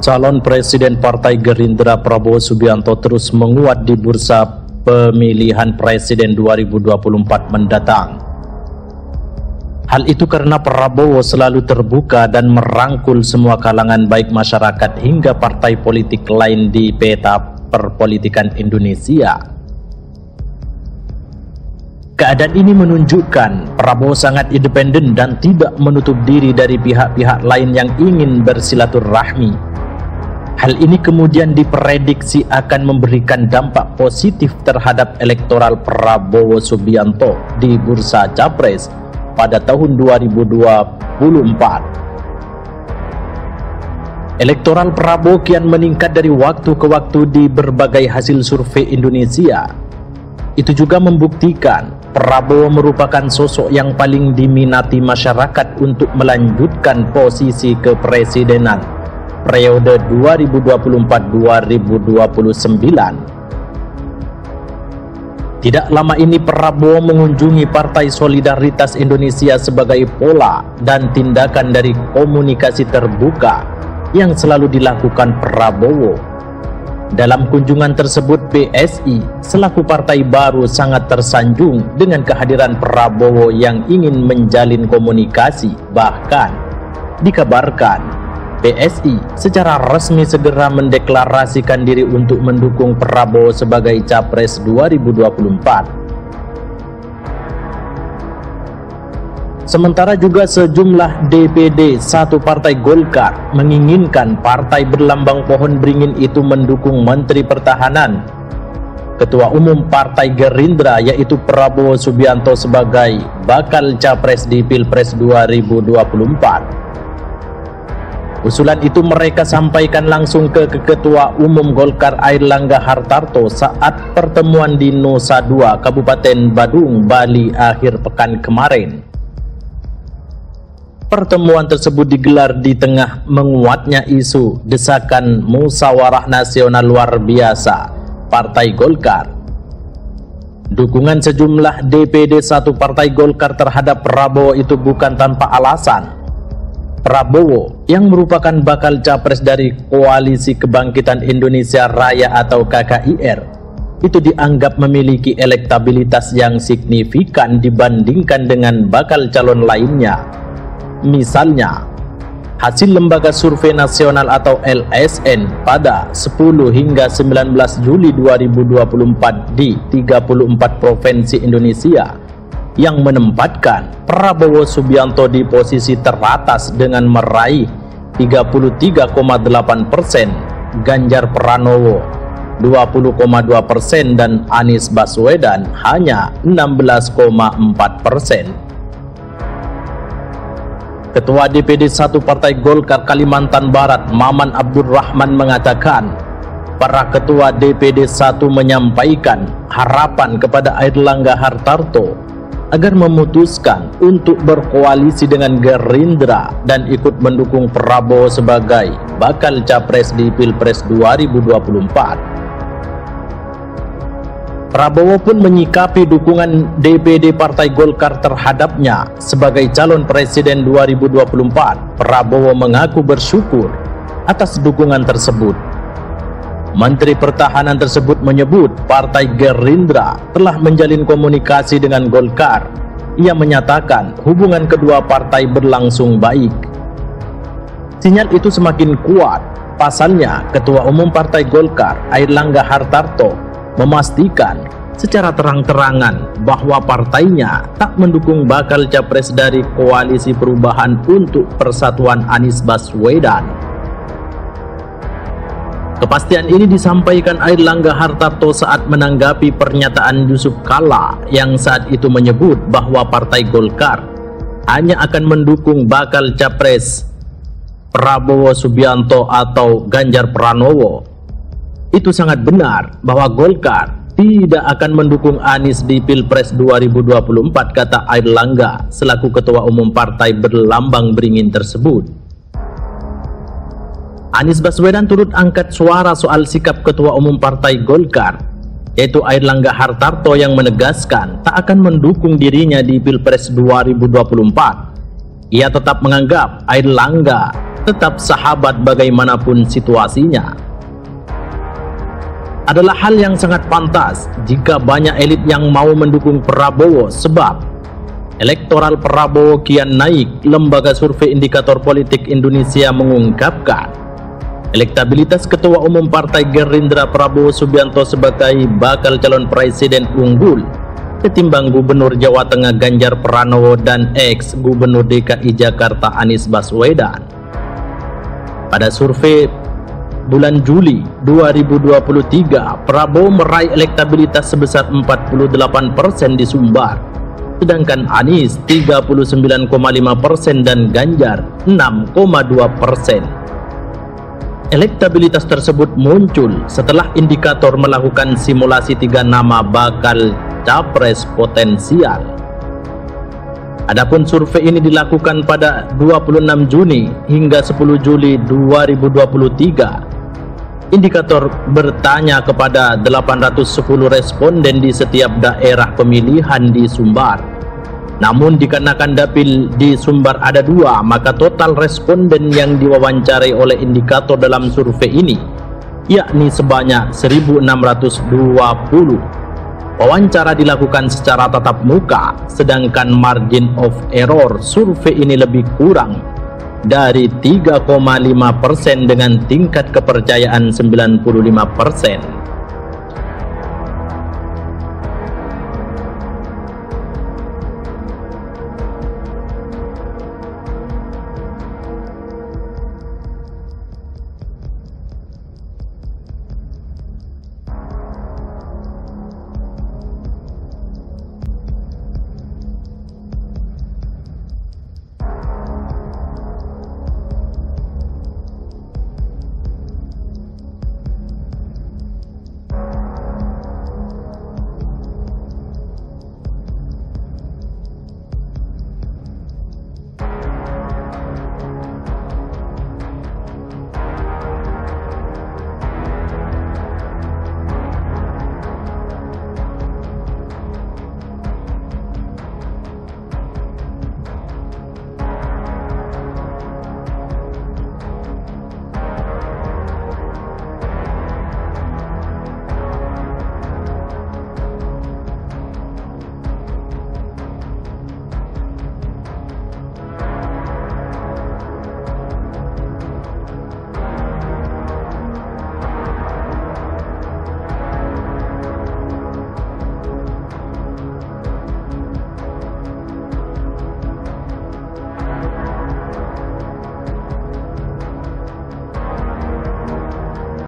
Calon Presiden Partai Gerindra Prabowo Subianto terus menguat di bursa pemilihan Presiden 2024 mendatang. Hal itu karena Prabowo selalu terbuka dan merangkul semua kalangan baik masyarakat hingga partai politik lain di peta perpolitikan Indonesia. Keadaan ini menunjukkan Prabowo sangat independen dan tidak menutup diri dari pihak-pihak lain yang ingin bersilaturahmi. Hal ini kemudian diprediksi akan memberikan dampak positif terhadap elektoral Prabowo Subianto di bursa Capres pada tahun 2024. Elektoral Prabowo kian meningkat dari waktu ke waktu di berbagai hasil survei Indonesia. Itu juga membuktikan Prabowo merupakan sosok yang paling diminati masyarakat untuk melanjutkan posisi kepresidenan periode 2024-2029. Tidak lama ini Prabowo mengunjungi Partai Solidaritas Indonesia sebagai pola dan tindakan dari komunikasi terbuka yang selalu dilakukan Prabowo. Dalam kunjungan tersebut, PSI selaku partai baru sangat tersanjung dengan kehadiran Prabowo yang ingin menjalin komunikasi. Bahkan dikabarkan PSI secara resmi segera mendeklarasikan diri untuk mendukung Prabowo sebagai Capres 2024. Sementara juga sejumlah DPD satu Partai Golkar menginginkan partai berlambang pohon beringin itu mendukung Menteri Pertahanan, Ketua Umum Partai Gerindra yaitu Prabowo Subianto sebagai bakal Capres di Pilpres 2024. Usulan itu mereka sampaikan langsung ke Ketua Umum Golkar Airlangga Hartarto saat pertemuan di Nusa Dua, Kabupaten Badung, Bali akhir pekan kemarin. Pertemuan tersebut digelar di tengah menguatnya isu desakan musyawarah nasional luar biasa Partai Golkar. Dukungan sejumlah DPD satu Partai Golkar terhadap Prabowo itu bukan tanpa alasan. Prabowo yang merupakan bakal capres dari Koalisi Kebangkitan Indonesia Raya atau KKIR itu dianggap memiliki elektabilitas yang signifikan dibandingkan dengan bakal calon lainnya. Misalnya, hasil Lembaga Survei Nasional atau LSN pada 10 hingga 19 Juli 2024 di 34 provinsi Indonesia yang menempatkan Prabowo Subianto di posisi teratas dengan meraih 33,8%, Ganjar Pranowo 20,2% dan Anies Baswedan hanya 16,4%. Ketua DPD 1 Partai Golkar Kalimantan Barat Maman Abdurrahman mengatakan para ketua DPD 1 menyampaikan harapan kepada Airlangga Hartarto agar memutuskan untuk berkoalisi dengan Gerindra dan ikut mendukung Prabowo sebagai bakal capres di Pilpres 2024. Prabowo pun menyikapi dukungan DPD Partai Golkar terhadapnya sebagai calon presiden 2024. Prabowo mengaku bersyukur atas dukungan tersebut. Menteri Pertahanan tersebut menyebut Partai Gerindra telah menjalin komunikasi dengan Golkar. Ia menyatakan hubungan kedua partai berlangsung baik. Sinyal itu semakin kuat. Pasalnya, Ketua Umum Partai Golkar Airlangga Hartarto memastikan secara terang-terangan bahwa partainya tak mendukung bakal capres dari Koalisi Perubahan untuk Persatuan Anies Baswedan. Kepastian ini disampaikan Airlangga Hartarto saat menanggapi pernyataan Yusuf Kalla yang saat itu menyebut bahwa Partai Golkar hanya akan mendukung bakal capres Prabowo Subianto atau Ganjar Pranowo. Itu sangat benar bahwa Golkar tidak akan mendukung Anies di Pilpres 2024, kata Airlangga selaku Ketua Umum Partai berlambang beringin tersebut. Anies Baswedan turut angkat suara soal sikap Ketua Umum Partai Golkar, yaitu Airlangga Hartarto yang menegaskan tak akan mendukung dirinya di Pilpres 2024. Ia tetap menganggap Airlangga tetap sahabat bagaimanapun situasinya. Adalah hal yang sangat pantas jika banyak elit yang mau mendukung Prabowo, sebab elektoral Prabowo kian naik. Lembaga Survei Indikator Politik Indonesia mengungkapkan elektabilitas Ketua Umum Partai Gerindra Prabowo Subianto sebagai bakal calon presiden unggul ketimbang Gubernur Jawa Tengah Ganjar Pranowo dan ex-Gubernur DKI Jakarta Anies Baswedan. Pada survei bulan Juli 2023, Prabowo meraih elektabilitas sebesar 48% di Sumbar, sedangkan Anies 39,5% dan Ganjar 6,2%. Elektabilitas tersebut muncul setelah indikator melakukan simulasi 3 nama bakal capres potensial. Adapun survei ini dilakukan pada 26 Juni hingga 10 Juli 2023. Indikator bertanya kepada 810 responden di setiap daerah pemilihan di Sumbar. Namun dikarenakan dapil di Sumbar ada 2, maka total responden yang diwawancarai oleh indikator dalam survei ini yakni sebanyak 1620. Wawancara dilakukan secara tatap muka, sedangkan margin of error survei ini lebih kurang dari 3,5% dengan tingkat kepercayaan 95%.